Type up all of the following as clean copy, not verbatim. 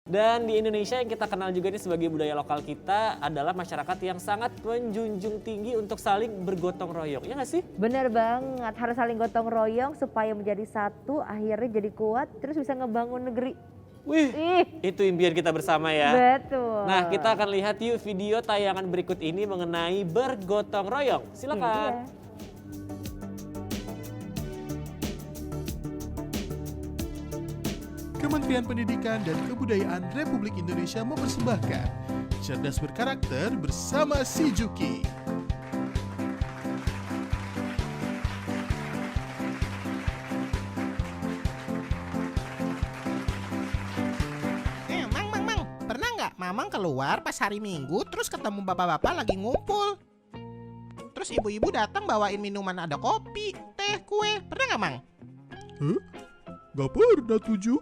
Dan di Indonesia yang kita kenal juga nih sebagai budaya lokal kita adalah masyarakat yang sangat menjunjung tinggi untuk saling bergotong royong. Ya nggak sih? Bener banget, harus saling gotong royong supaya menjadi satu, akhirnya jadi kuat, terus bisa ngebangun negeri. Wih, Ih, itu impian kita bersama ya. betul. Nah, kita akan lihat yuk video tayangan berikut ini mengenai bergotong royong. Ini Silakan. dia. Kementerian Pendidikan dan Kebudayaan Republik Indonesia mempersembahkan Cerdas Berkarakter bersama si Juki. Mang, pernah nggak Mamang keluar pas hari Minggu terus ketemu bapak-bapak lagi ngumpul? Terus ibu-ibu datang bawain minuman, ada kopi, teh, kue, pernah nggak Mang? Gak pernah tujuh.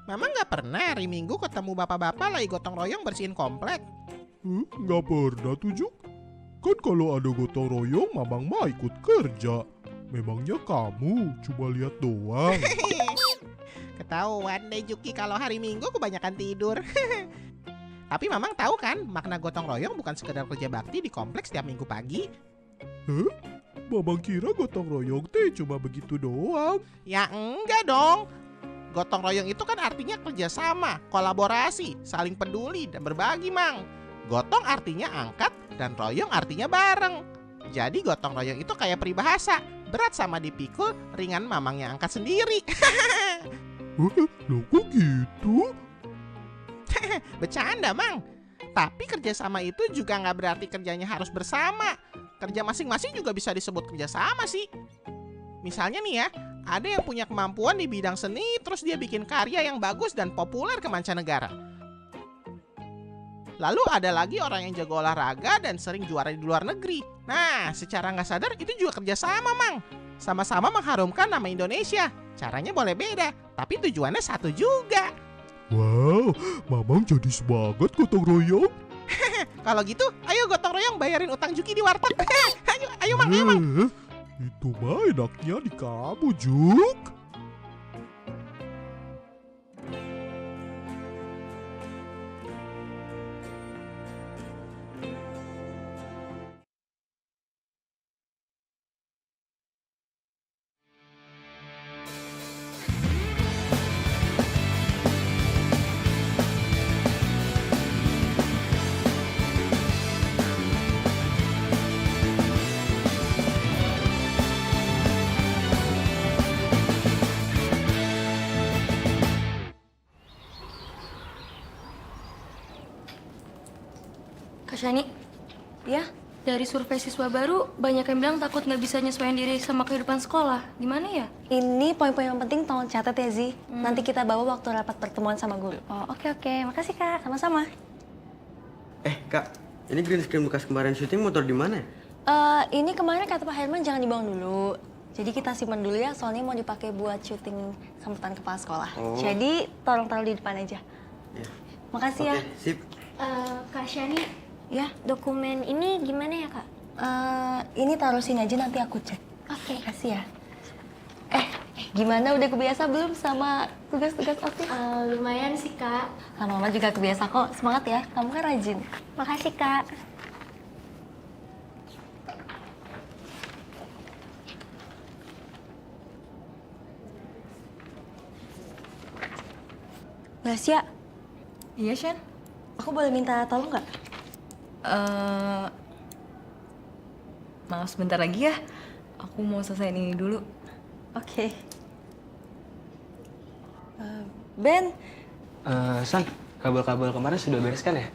Mamang nggak pernah hari Minggu ketemu bapak-bapak lagi gotong royong bersihin komplek? Gak pernah tujuh. Kan kalau ada gotong royong, Mamang mah ikut kerja. Memangnya kamu cuma lihat doang. Ketahuan deh Juki kalau hari Minggu kebanyakan tidur. Tapi Mamang tahu kan makna gotong royong bukan sekedar kerja bakti di kompleks setiap Minggu pagi. Mamang kira gotong royong teh cuma begitu doang. Ya enggak dong. Gotong royong itu kan artinya kerjasama, kolaborasi, saling peduli, dan berbagi, Mang. Gotong artinya angkat, dan royong artinya bareng. Jadi gotong royong itu kayak peribahasa. Berat sama dipikul, ringan Mamangnya angkat sendiri. Loh kok gitu? Bercanda, Mang. Tapi kerjasama itu juga nggak berarti kerjanya harus bersama. Kerja masing-masing juga bisa disebut kerjasama sih. Misalnya nih ya, ada yang punya kemampuan di bidang seni, terus dia bikin karya yang bagus dan populer ke mancanegara. Lalu ada lagi orang yang jago olahraga dan sering juara di luar negeri. Nah, secara nggak sadar itu juga kerjasama, Mang. Sama-sama mengharumkan nama Indonesia. Caranya boleh beda, tapi tujuannya satu juga. Wow, Mamang jadi semangat gotong royong. Kalau gitu, ayo gotong royong bayarin utang Juki di warteg. ayo Mang, ayo Mang. Itu mah enaknya di kamu, Juk. Kak Shani, Ya, dari survei siswa baru, banyak yang bilang takut nggak bisa nyesuaiin diri sama kehidupan sekolah. Gimana ya? Ini poin-poin yang penting tolong catat ya, Zi. Nanti kita bawa waktu rapat pertemuan sama guru. Oh, oke. Makasih, Kak. Sama-sama. Kak, ini green screen bekas kemarin syuting motor di mana? Ini kemarin kata Pak Herman jangan dibuang dulu. Jadi kita simpan dulu ya, soalnya mau dipakai buat syuting sambutan kepala sekolah. Oh. Jadi tolong taruh di depan aja. Ya. Makasih ya. Sip. Kak Shani, Ya, dokumen ini gimana ya, Kak? ini taruh sini aja nanti aku cek. Oke. Makasih ya. Gimana udah kebiasa belum sama tugas-tugas OSIS? Lumayan sih, Kak. Mama juga kebiasa kok. Semangat ya, kamu kan rajin. Makasih, Kak. Gracia, iya Shan. aku boleh minta tolong nggak? Maaf sebentar lagi ya. Aku mau selesaiin ini dulu. Oke. Ben, San, kabel-kabel kemarin sudah beres kan ya?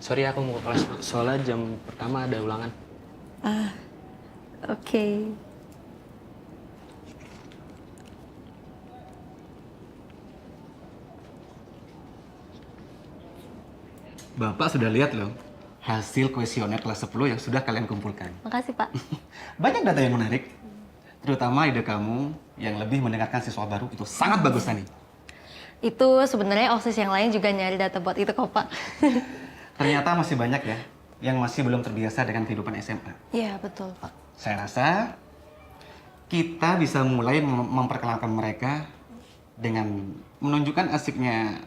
Sorry aku mau ke kelas, soalnya jam pertama ada ulangan. oke. Bapak sudah lihat loh hasil kuesioner kelas 10 yang sudah kalian kumpulkan. Makasih, Pak. Banyak data yang menarik, terutama ide kamu yang lebih mendengarkan siswa baru itu sangat bagus, Tani. Itu sebenarnya OSIS yang lain juga nyari data buat itu kok, Pak. Ternyata masih banyak ya yang masih belum terbiasa dengan kehidupan SMA. Iya, betul, Pak. Saya rasa kita bisa mulai memperkenalkan mereka dengan menunjukkan asiknya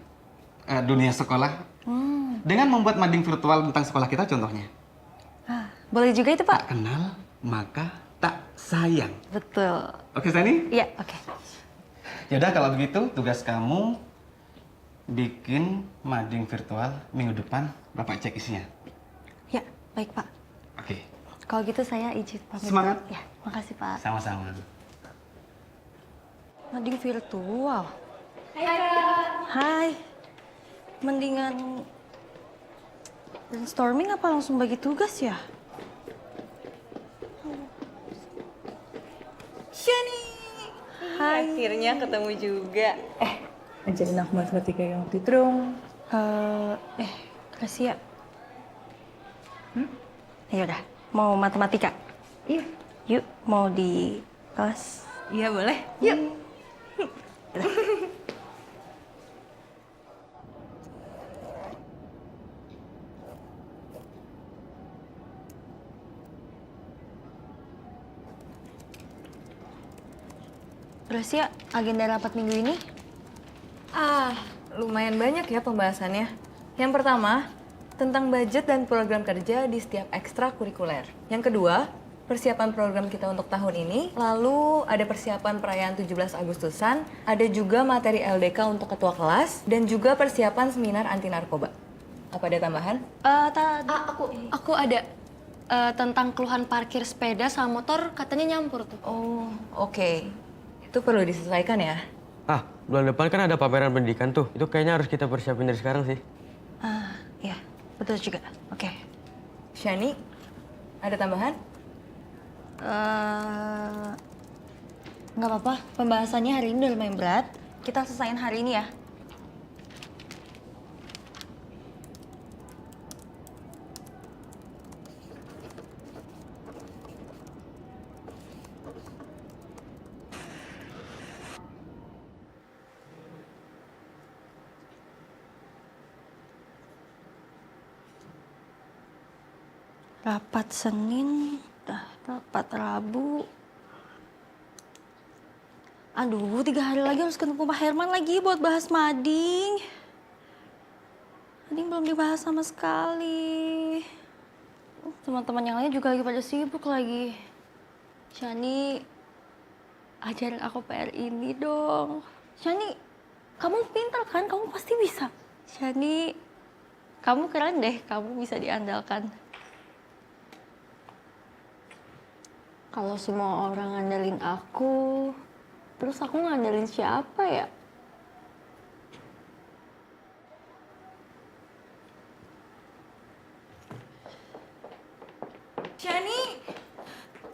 dunia sekolah dengan membuat mading virtual tentang sekolah kita contohnya. Boleh juga itu, Pak? Tak kenal, maka tak sayang. Betul. Oke, Sani? Iya, oke. Yaudah, kalau begitu tugas kamu bikin mading virtual minggu depan, Bapak cek isinya. Ya, baik, Pak. Oke, Kalau gitu saya izin pamit. Semangat. Ya, makasih, Pak. sama-sama. Mading virtual. Hai. Mendingan brainstorming apa langsung bagi tugas ya? Shani. Hai. Akhirnya ketemu juga. Ajarin aku matematika yang waktu itu dong. Gracia. Ya udah, mau matematika? Iya. Yuk, mau di kelas? Iya boleh. Yuk. Gracia, agenda rapat minggu ini? Lumayan banyak ya pembahasannya. Yang pertama, tentang budget dan program kerja di setiap ekstrakurikuler. Yang kedua, persiapan program kita untuk tahun ini. Lalu ada persiapan perayaan 17 Agustusan. Ada juga materi LDK untuk ketua kelas. Dan juga persiapan seminar anti narkoba. Apa ada tambahan? Aku ada tentang keluhan parkir sepeda sama motor katanya nyampur tuh. Oh, oke. Itu perlu disesuaikan ya. Bulan depan kan ada pameran pendidikan tuh. Itu kayaknya harus kita persiapin dari sekarang sih. Iya, betul juga. Oke. Shani, ada tambahan? Nggak apa-apa, pembahasannya hari ini udah lumayan berat. Kita selesaiin hari ini ya. Rapat Senin, rapat Rabu. Aduh, 3 hari lagi harus ketemu Pak Herman lagi buat bahas mading. Mading belum dibahas sama sekali. Teman-teman yang lain juga lagi pada sibuk lagi. Shani, ajarin aku PR ini dong. Shani, kamu pintar kan? Kamu pasti bisa. Shani, kamu keren deh. Kamu bisa diandalkan. Kalau semua orang ngandelin aku, terus aku ngandelin siapa ya? Shani,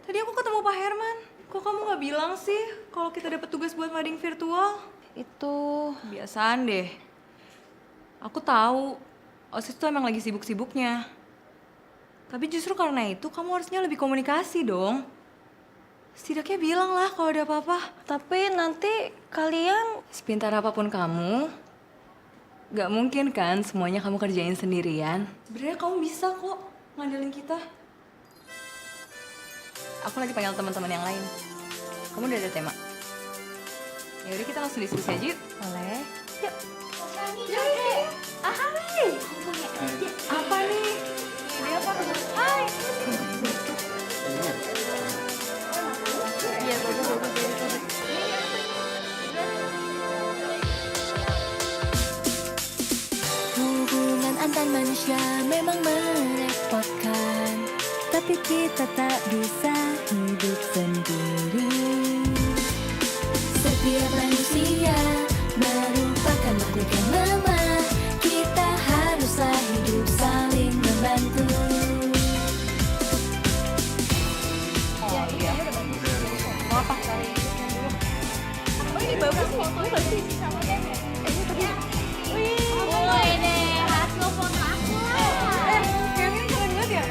tadi aku ketemu Pak Herman. Kok kamu nggak bilang sih kalau kita dapat tugas buat mading virtual? Itu Biasaan deh. Aku tahu, OSIS tuh emang lagi sibuk-sibuknya. Tapi justru karena itu kamu harusnya lebih komunikasi dong. Setidaknya bilang lah kalau ada apa-apa. tapi nanti kalian Sepintar apapun kamu, gak mungkin kan semuanya kamu kerjain sendirian. Sebenarnya kamu bisa kok ngandelin kita. Aku lagi panggil teman-teman yang lain. Kamu udah ada tema? Ya udah kita langsung diskusi aja yuk. boleh. Yuk. Hai. Apa nih? Ini apa? Hai. Iya, bagus. Hubungan antar manusia memang merepotkan, tapi kita tak bisa hidup sendiri. Setiap manusia merupakan makhluk yang lemah. Kita haruslah hidup saling membantu. Boleh deh, hasil foto aku lah. Yang ini keren banget ya?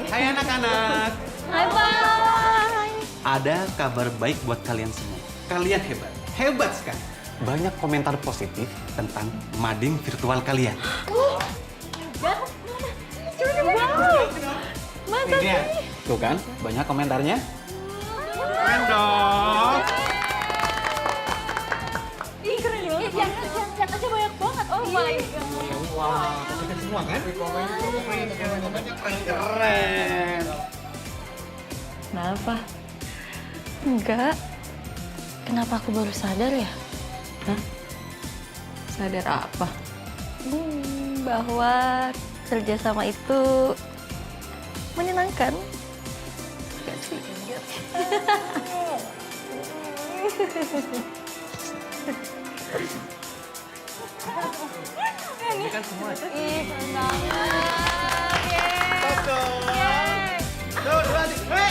Hai anak-anak. Hai bye. Ada kabar baik buat kalian semua. Kalian hebat. Hebat sekali. Banyak komentar positif tentang mading virtual kalian. Ini ya. Tuh kan, banyak komentarnya. Keren dong. Ih, keren banget. Wah, kita semua kan? Keren. Kenapa? Enggak. Kenapa aku baru sadar ya? Sadar apa? Bahwa kerjasama itu menyenangkan. Gak sih? Ini kan semua. Ih, keren banget. Tuh, dua, tiga.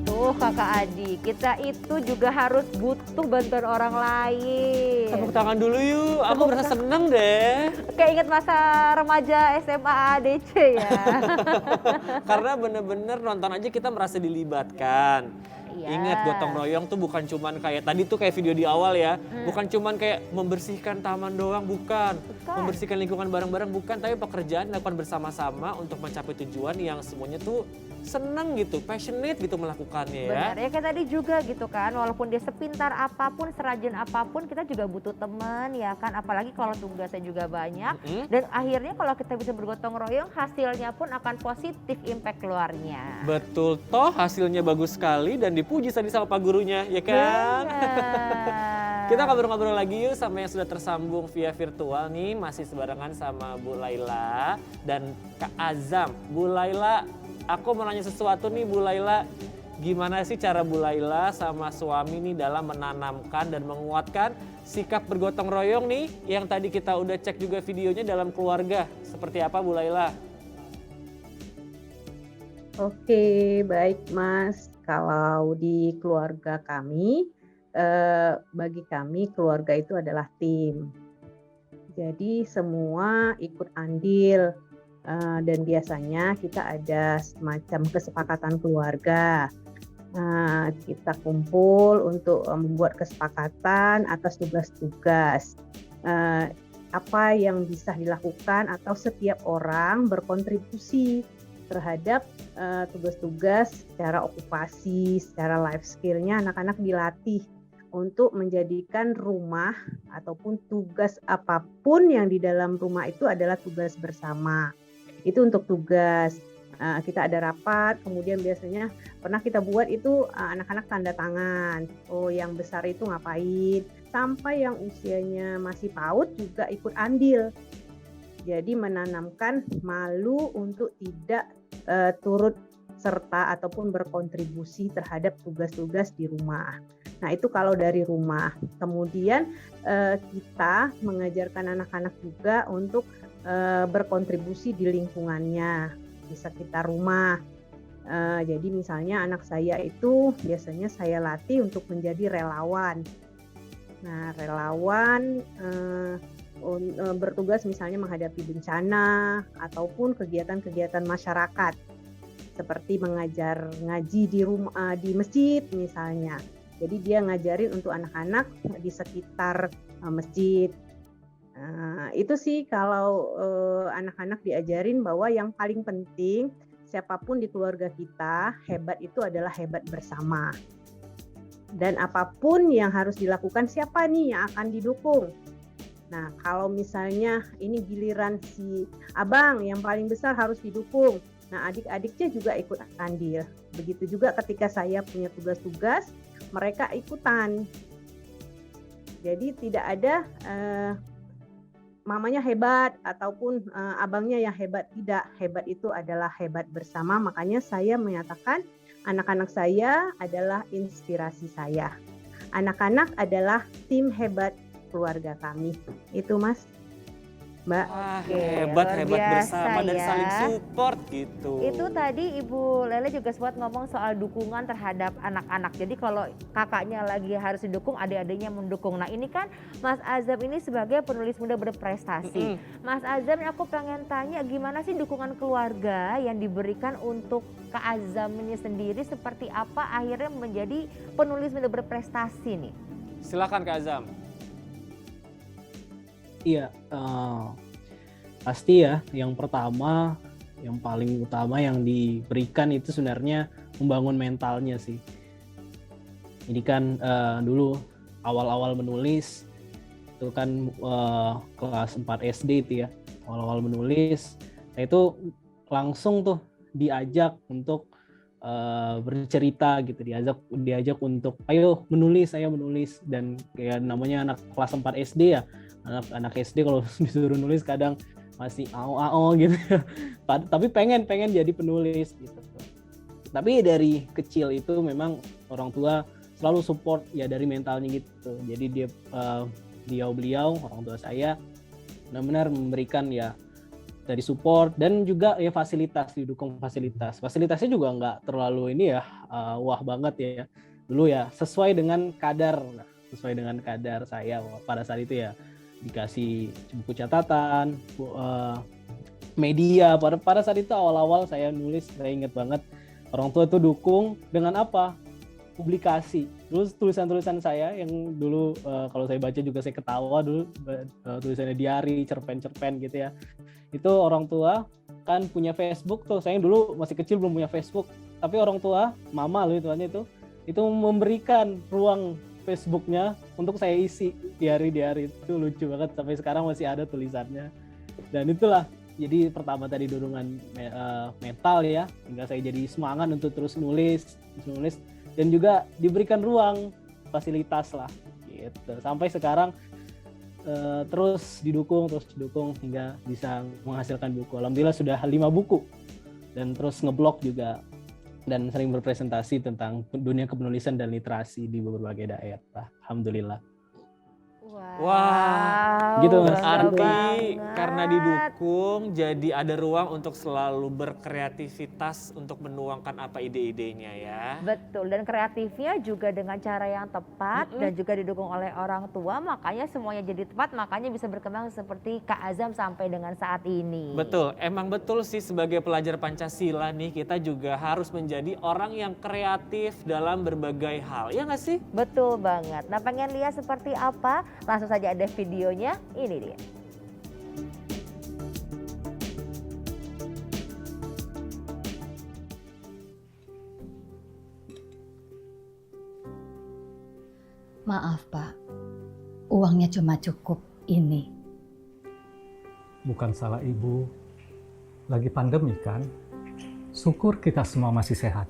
Tuh kakak adik, kita itu juga harus butuh bantuan orang lain. Tepuk tangan dulu yuk, aku merasa seneng deh. Kayak inget masa remaja SMA ADC ya. Karena bener-bener nonton aja kita merasa dilibatkan. Iya. Ingat gotong royong tuh bukan cuman kayak tadi tuh kayak video di awal ya. Bukan cuman kayak membersihkan taman doang, bukan. Membersihkan lingkungan bareng-bareng bukan, tapi pekerjaan dilakukan bersama-sama untuk mencapai tujuan yang semuanya tuh seneng gitu, passionate gitu melakukannya ya. Benar ya kayak tadi juga gitu kan, walaupun dia sepintar apapun, serajin apapun, kita juga butuh teman ya kan. Apalagi kalau tugasnya juga banyak. Dan akhirnya kalau kita bisa bergotong royong, hasilnya pun akan positif impact keluarnya. Betul, toh hasilnya bagus sekali dan dipuji tadi sama Pak Gurunya, ya kan? Benar. Kita ngobrol-ngobrol lagi yuk sama yang sudah tersambung via virtual nih, masih sebarengan sama Bu Laila dan Kak Azam. Bu Laila, aku mau nanya sesuatu nih Bu Laila. Gimana sih cara Bu Laila sama suami nih dalam menanamkan dan menguatkan sikap bergotong royong nih yang tadi kita udah cek juga videonya dalam keluarga. Seperti apa Bu Laila? Oke, baik Mas. Kalau di keluarga kami, bagi kami keluarga itu adalah tim. Jadi semua ikut andil dan biasanya kita ada semacam kesepakatan keluarga. Kita kumpul untuk membuat kesepakatan atas tugas-tugas. Apa yang bisa dilakukan atau setiap orang berkontribusi terhadap tugas-tugas secara okupasi, secara life skill-nya anak-anak dilatih untuk menjadikan rumah ataupun tugas apapun yang di dalam rumah itu adalah tugas bersama. Itu untuk tugas. Kita ada rapat, kemudian biasanya pernah kita buat itu anak-anak tanda tangan. Oh, yang besar itu ngapain? Sampai yang usianya masih PAUD juga ikut andil. Jadi menanamkan malu untuk tidak turut serta ataupun berkontribusi terhadap tugas-tugas di rumah. Nah itu kalau dari rumah. Kemudian kita mengajarkan anak-anak juga untuk berkontribusi di lingkungannya, di sekitar rumah. Jadi misalnya anak saya itu biasanya saya latih untuk menjadi relawan. Nah relawan bertugas misalnya menghadapi bencana ataupun kegiatan-kegiatan masyarakat seperti mengajar ngaji di rumah di masjid misalnya. Jadi dia ngajarin untuk anak-anak di sekitar masjid. Itu sih kalau anak-anak diajarin bahwa yang paling penting siapapun di keluarga kita hebat itu adalah hebat bersama. Dan apapun yang harus dilakukan siapa nih yang akan didukung. Nah, kalau misalnya ini giliran si abang yang paling besar harus didukung. Nah, adik-adiknya juga ikut andil. Begitu juga ketika saya punya tugas-tugas, mereka ikutan. Jadi tidak ada mamanya hebat ataupun abangnya yang hebat. Tidak, hebat itu adalah hebat bersama. Makanya saya menyatakan anak-anak saya adalah inspirasi saya. Anak-anak adalah tim hebat keluarga kami. Itu Mas, Mbak. Wah, Oke, hebat luar bersama biasa dan ya. saling support gitu. Itu tadi Ibu Lele juga sempat ngomong soal dukungan terhadap anak-anak. Jadi kalau kakaknya lagi harus didukung, adik-adiknya mendukung. Nah ini kan Mas Azam ini sebagai penulis muda berprestasi. Mas Azam, aku pengen tanya gimana sih dukungan keluarga yang diberikan untuk Kak Azam ini sendiri, seperti apa akhirnya menjadi penulis muda berprestasi nih? Silakan Kak Azam. Iya, pasti ya yang pertama, yang paling utama yang diberikan itu sebenarnya membangun mentalnya sih. Jadi kan dulu awal-awal menulis itu kan kelas 4 SD itu ya, awal-awal menulis. Nah itu langsung tuh diajak untuk bercerita gitu, diajak untuk ayo menulis, dan kayak namanya anak kelas 4 SD ya, anak SD kalau disuruh nulis kadang masih ao gitu. Tapi pengen jadi penulis gitu. Tapi dari kecil itu memang orang tua selalu support ya dari mentalnya gitu. Jadi beliau orang tua saya benar-benar memberikan ya dari support dan juga ya fasilitas, didukung fasilitasnya juga nggak terlalu ini ya wah banget ya dulu ya, sesuai dengan kadar saya pada saat itu ya, dikasih buku catatan, media pada saat itu awal-awal saya nulis. Saya ingat banget orang tua itu dukung dengan apa, publikasi. Dulu tulisan-tulisan saya yang dulu kalau saya baca juga saya ketawa dulu, tulisannya diary, cerpen gitu ya. Itu orang tua kan punya Facebook tuh. Saya dulu masih kecil belum punya Facebook, tapi orang tua, mama loh itu memberikan ruang Facebooknya untuk saya isi diary. Itu lucu banget, sampai sekarang masih ada tulisannya. Dan itulah jadi pertama tadi dorongan mental ya, hingga saya jadi semangat untuk terus nulis dan juga diberikan ruang, fasilitas lah gitu. Sampai sekarang terus didukung hingga bisa menghasilkan buku. Alhamdulillah sudah 5 buku dan terus ngeblog juga dan sering berpresentasi tentang dunia kepenulisan dan literasi di berbagai daerah. Alhamdulillah. Wah, gitu Mas. Arti karena didukung jadi ada ruang untuk selalu berkreativitas untuk menuangkan apa ide-idenya ya. Betul, dan kreatifnya juga dengan cara yang tepat dan juga didukung oleh orang tua, makanya semuanya jadi tepat, makanya bisa berkembang seperti Kak Azam sampai dengan saat ini. Betul, emang betul sih sebagai pelajar Pancasila nih kita juga harus menjadi orang yang kreatif dalam berbagai hal, ya nggak sih? Betul banget. Nah, pengen lihat seperti apa? Langsung saja ada videonya, ini dia. Maaf Pak, uangnya cuma cukup ini. Bukan salah Ibu, lagi pandemi kan? Syukur kita semua masih sehat.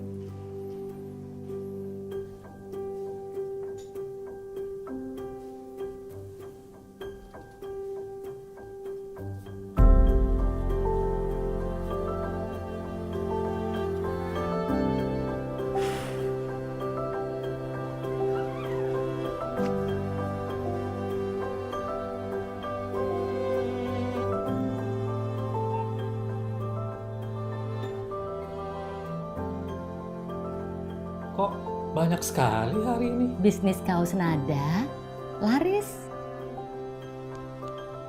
Kok banyak sekali hari ini? Bisnis kaos nada, laris.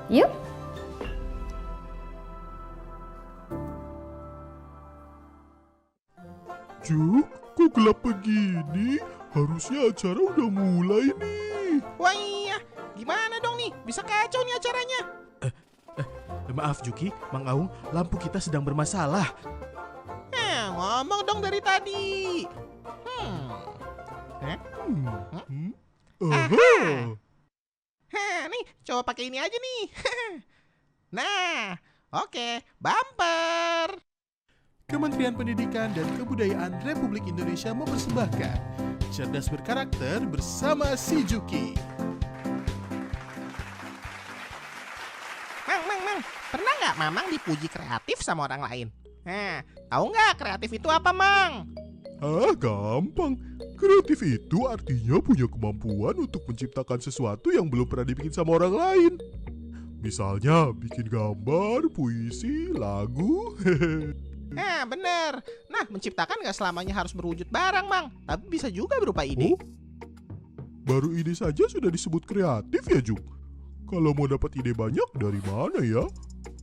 Yuk. Juk, kok gelap begini? Harusnya acara udah mulai nih. Wah iya, gimana dong nih? Bisa kacau nih acaranya. Maaf Juki, Mang Aung, lampu kita sedang bermasalah. Ngomong dong dari tadi. Nih, coba pakai ini aja nih. Nah, oke, bumper. Kementerian Pendidikan dan Kebudayaan Republik Indonesia mempersembahkan Cerdas Berkarakter bersama si Juki. Mang, pernah nggak Mamang dipuji kreatif sama orang lain? Tahu nggak kreatif itu apa, Mang? Gampang. Kreatif itu artinya punya kemampuan untuk menciptakan sesuatu yang belum pernah dibikin sama orang lain. Misalnya bikin gambar, puisi, lagu. Bener. Nah, menciptakan nggak selamanya harus berwujud barang, Mang. Tapi bisa juga berupa ide. Baru ide saja sudah disebut kreatif ya, Juk? Kalau mau dapat ide banyak, dari mana ya?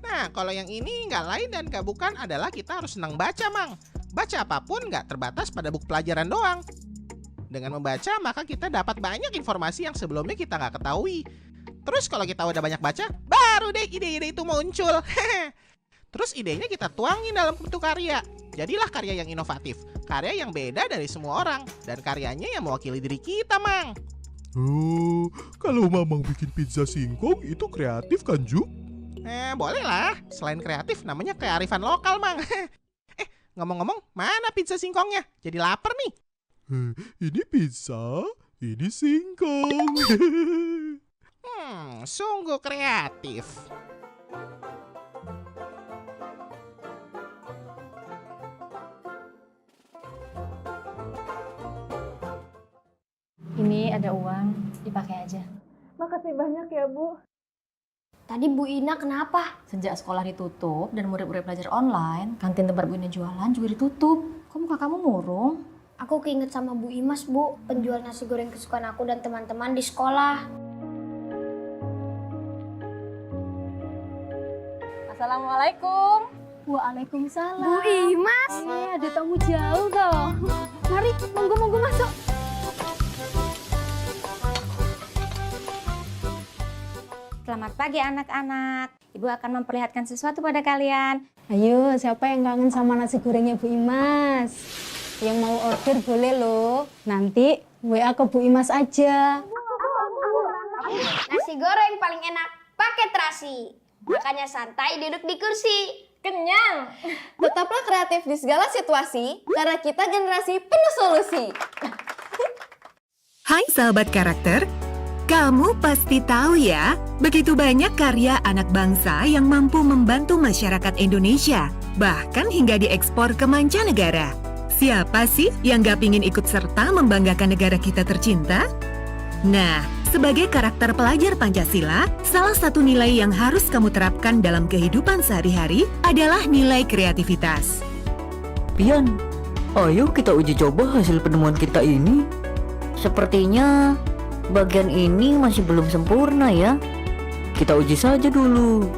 Nah, kalau yang ini nggak lain dan nggak bukan adalah kita harus senang baca, Mang. Baca apapun nggak terbatas pada buku pelajaran doang. Dengan membaca, maka kita dapat banyak informasi yang sebelumnya kita nggak ketahui. Terus kalau kita udah banyak baca, baru deh ide-ide itu muncul. Terus idenya kita tuangin dalam bentuk karya. Jadilah karya yang inovatif, karya yang beda dari semua orang, dan karyanya yang mewakili diri kita, Mang. Oh, kalau Mamang bikin pizza singkong itu kreatif kan, Ju? Boleh lah. Selain kreatif, namanya kearifan lokal, Mang. Ngomong-ngomong, mana pizza singkongnya? Jadi lapar nih. Ini pizza, ini singkong. Sungguh kreatif. Ini ada uang, dipakai aja. Makasih banyak ya, Bu. Tadi Bu Ina kenapa? Sejak sekolah ditutup dan murid-murid belajar online, kantin tempat Bu Ina jualan juga ditutup. Kok muka kamu murung? Aku keinget sama Bu Imas, Bu, penjual nasi goreng kesukaan aku dan teman-teman di sekolah. Assalamualaikum. Waalaikumsalam. Bu Imas. Ada tamu jauh toh. Mari, monggo masuk. Selamat pagi anak-anak. Ibu akan memperlihatkan sesuatu pada kalian. Ayo, siapa yang kangen sama nasi gorengnya Bu Imas? Yang mau order boleh loh. Nanti WA ke Bu Imas aja. Nasi goreng paling enak pakai terasi. Makanya santai duduk di kursi. Kenyang. Tetaplah kreatif di segala situasi, karena kita generasi penuh solusi. Hai sahabat karakter, kamu pasti tahu ya, begitu banyak karya anak bangsa yang mampu membantu masyarakat Indonesia, bahkan hingga diekspor ke mancanegara. Siapa sih yang gak pingin ikut serta membanggakan negara kita tercinta? Nah, sebagai karakter pelajar Pancasila, salah satu nilai yang harus kamu terapkan dalam kehidupan sehari-hari adalah nilai kreativitas. Pian, ayo kita uji coba hasil penemuan kita ini. Sepertinya bagian ini masih belum sempurna ya. Kita uji saja dulu.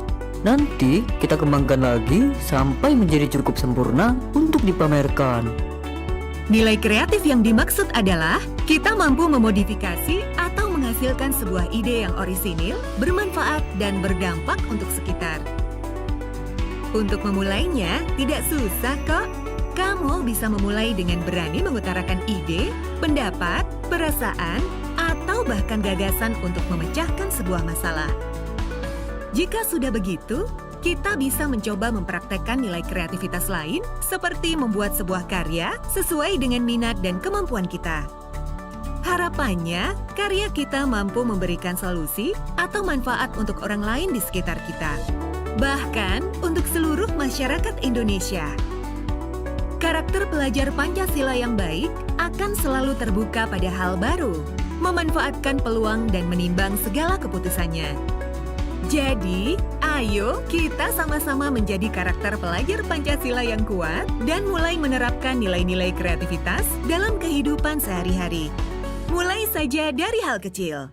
Nanti kita kembangkan lagi sampai menjadi cukup sempurna untuk dipamerkan. Nilai kreatif yang dimaksud adalah kita mampu memodifikasi atau menghasilkan sebuah ide yang orisinil, bermanfaat, dan berdampak untuk sekitar. Untuk memulainya, tidak susah kok. Kamu bisa memulai dengan berani mengutarakan ide, pendapat, perasaan, atau bahkan gagasan untuk memecahkan sebuah masalah. Jika sudah begitu, kita bisa mencoba mempraktekkan nilai kreativitas lain seperti membuat sebuah karya sesuai dengan minat dan kemampuan kita. Harapannya, karya kita mampu memberikan solusi atau manfaat untuk orang lain di sekitar kita. Bahkan untuk seluruh masyarakat Indonesia. Karakter pelajar Pancasila yang baik akan selalu terbuka pada hal baru, memanfaatkan peluang dan menimbang segala keputusannya. Jadi, ayo kita sama-sama menjadi karakter pelajar Pancasila yang kuat dan mulai menerapkan nilai-nilai kreativitas dalam kehidupan sehari-hari. Mulai saja dari hal kecil.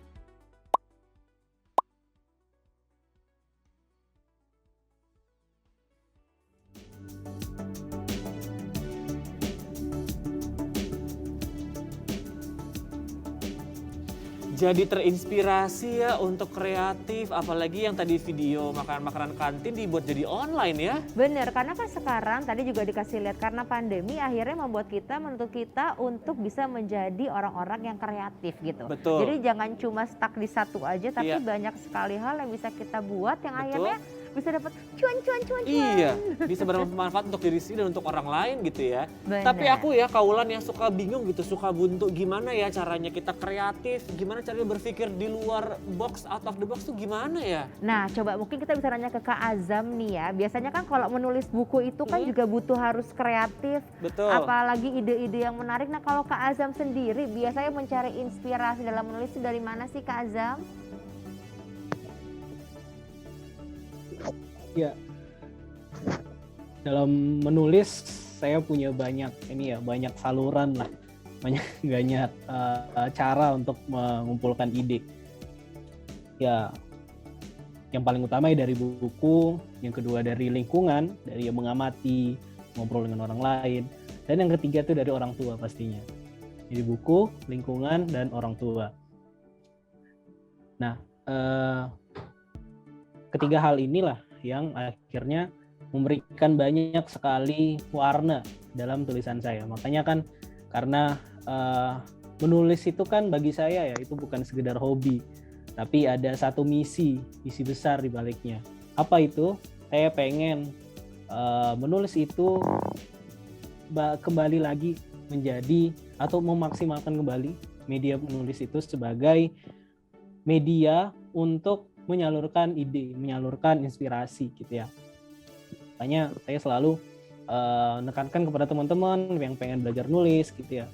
Jadi terinspirasi ya untuk kreatif, apalagi yang tadi video makanan-makanan kantin dibuat jadi online ya. Bener, karena kan sekarang tadi juga dikasih lihat karena pandemi akhirnya membuat kita, menuntut kita untuk bisa menjadi orang-orang yang kreatif gitu. Betul. Jadi jangan cuma stuck di satu aja, tapi Iya. banyak sekali hal yang bisa kita buat yang Betul. akhirnya bisa dapat cuan. Iya, bisa bermanfaat untuk diri sendiri dan untuk orang lain gitu ya. Bener. Tapi aku ya kaulan yang suka bingung gitu, suka buntu gimana ya caranya kita kreatif, gimana caranya berpikir di luar box, out of the box tuh gimana ya? Nah, coba mungkin kita bisa nanya ke Kak Azam nih ya. Biasanya kan kalau menulis buku itu kan juga butuh harus kreatif. Betul. Apalagi ide-ide yang menarik. Nah, kalau Kak Azam sendiri biasanya mencari inspirasi dalam menulis itu dari mana sih Kak Azam? Ya, dalam menulis saya punya banyak banyak saluran lah, banyak cara untuk mengumpulkan ide. Ya, yang paling utama ya dari buku, yang kedua dari lingkungan, dari yang mengamati, ngobrol dengan orang lain, dan yang ketiga itu dari orang tua pastinya. Jadi buku, lingkungan, dan orang tua. Nah, ketiga hal inilah yang akhirnya memberikan banyak sekali warna dalam tulisan saya. Makanya kan karena menulis itu kan bagi saya ya itu bukan sekedar hobi, tapi ada satu misi besar di baliknya. Apa itu? Saya pengen menulis itu kembali lagi menjadi atau memaksimalkan kembali media menulis itu sebagai media untuk menyalurkan ide, menyalurkan inspirasi gitu ya. Makanya saya selalu menekankan kepada teman-teman yang pengen belajar nulis gitu ya,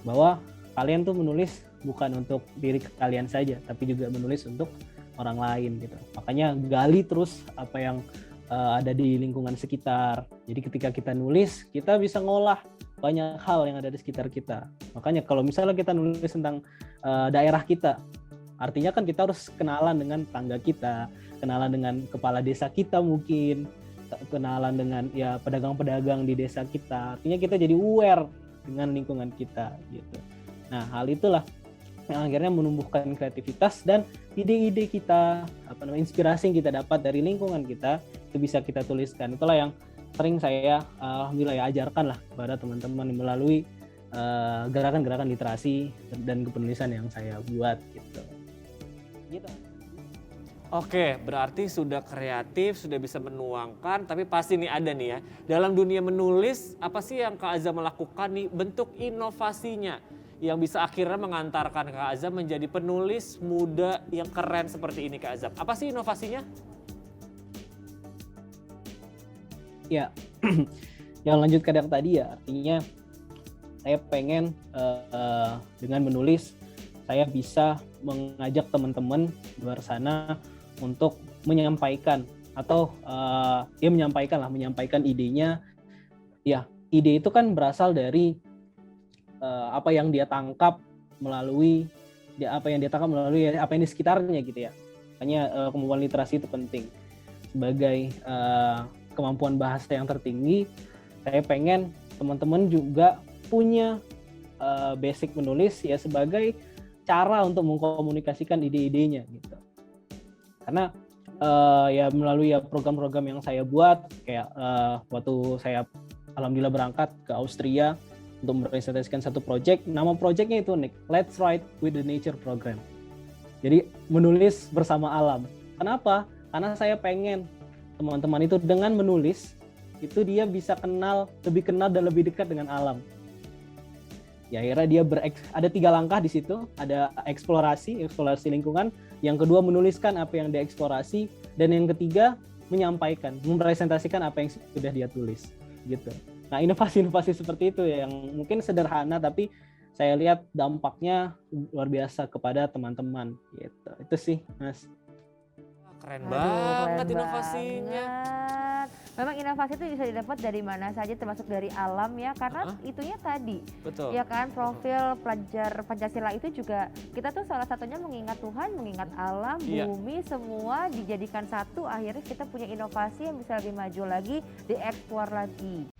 bahwa kalian tuh menulis bukan untuk diri kalian saja, tapi juga menulis untuk orang lain gitu. Makanya gali terus apa yang ada di lingkungan sekitar. Jadi ketika kita nulis, kita bisa ngolah banyak hal yang ada di sekitar kita. Makanya kalau misalnya kita nulis tentang daerah kita, artinya kan kita harus kenalan dengan tetangga kita, kenalan dengan kepala desa kita mungkin, kenalan dengan ya pedagang-pedagang di desa kita. Artinya kita jadi aware dengan lingkungan kita gitu. Nah, hal itulah yang akhirnya menumbuhkan kreativitas dan ide-ide kita, inspirasi yang kita dapat dari lingkungan kita itu bisa kita tuliskan. Itulah yang sering saya alhamdulillah ya ajarkan lah kepada teman-teman melalui gerakan-gerakan literasi dan kepenulisan yang saya buat gitu. Oke, berarti sudah kreatif, sudah bisa menuangkan, tapi pasti nih ada nih ya. Dalam dunia menulis, apa sih yang Kak Azam melakukan nih bentuk inovasinya yang bisa akhirnya mengantarkan Kak Azam menjadi penulis muda yang keren seperti ini Kak Azam. Apa sih inovasinya? Ya, yang lanjut ke yang tadi ya, artinya saya pengen dengan menulis saya bisa mengajak teman-teman di luar sana untuk menyampaikan atau menyampaikan idenya. Ya, ide itu kan berasal dari apa yang dia tangkap melalui apa yang di sekitarnya gitu ya. Makanya kemampuan literasi itu penting. Sebagai kemampuan bahasa yang tertinggi, saya pengen teman-teman juga punya basic menulis ya sebagai cara untuk mengkomunikasikan ide-idenya gitu. Karena ya melalui ya program-program yang saya buat kayak waktu saya alhamdulillah berangkat ke Austria untuk merepresentasikan satu project, nama projectnya itu unik, Let's Write with the Nature Program. Jadi menulis bersama alam. Kenapa? Karena saya pengen teman-teman itu dengan menulis itu dia bisa lebih kenal dan lebih dekat dengan alam. Ya akhirnya dia ada 3 langkah di situ, ada eksplorasi lingkungan, yang kedua menuliskan apa yang dia eksplorasi, dan yang ketiga menyampaikan, mempresentasikan apa yang sudah dia tulis gitu. Nah, inovasi-inovasi seperti itu yang mungkin sederhana tapi saya lihat dampaknya luar biasa kepada teman-teman gitu. Itu sih, Mas. Keren banget inovasinya. Memang inovasi itu bisa didapat dari mana saja termasuk dari alam ya, karena itunya tadi. Betul. Ya kan, profil pelajar Pancasila itu juga kita tuh salah satunya mengingat Tuhan, mengingat alam, bumi, semua dijadikan satu, akhirnya kita punya inovasi yang bisa lebih maju lagi, dieksplor lagi.